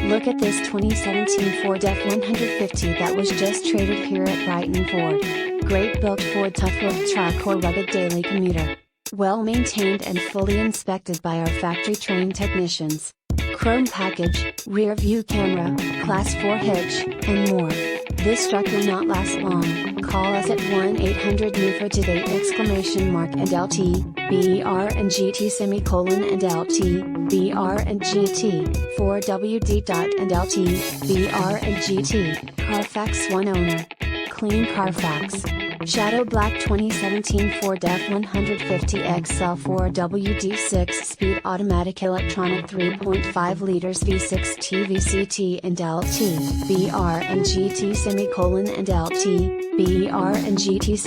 Look at this 2017 Ford F-150 that was just traded here at Brighton Ford. Great built Ford tough work truck or rugged daily commuter. Well maintained and fully inspected by our factory trained technicians. Chrome package, rear view camera, class 4 hitch, and more. This truck will not last long. Call us at 1-800-NEW today and LT, br&gt and LT, br&gt, 4wd.and LT, br&gt, CARFAX One-Owner. Clean CARFAX. Shadow Black 2017 Ford F-150 XL 4WD 6-speed automatic electronic 3.5 liters V6 Ti-VCT&lt, br&gt and LT, br&gt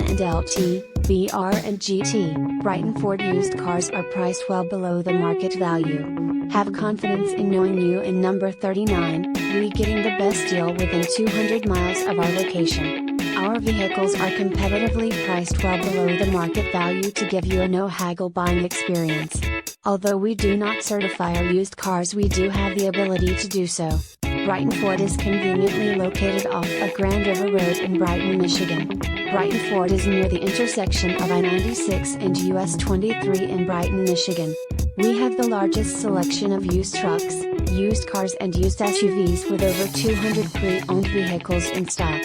and LT, br&gt. Brighton Ford used cars are priced well below the market value. Have confidence in knowing you in number 39, we getting the best deal within 200 miles of our location. Our vehicles are competitively priced well below the market value to give you a no haggle buying experience. Although we do not certify our used cars, we do have the ability to do so. Brighton Ford is conveniently located off of Grand River Road in Brighton, Michigan. Brighton Ford is near the intersection of I-96 and US 23 in Brighton, Michigan. We have the largest selection of used trucks, used cars and used SUVs with over 200 pre-owned vehicles in stock.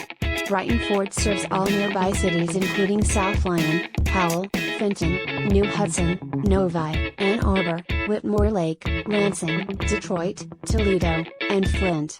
Brighton Ford serves all nearby cities including South Lyon, Howell, Fenton, New Hudson, Novi, Ann Arbor, Whitmore Lake, Lansing, Detroit, Toledo, and Flint.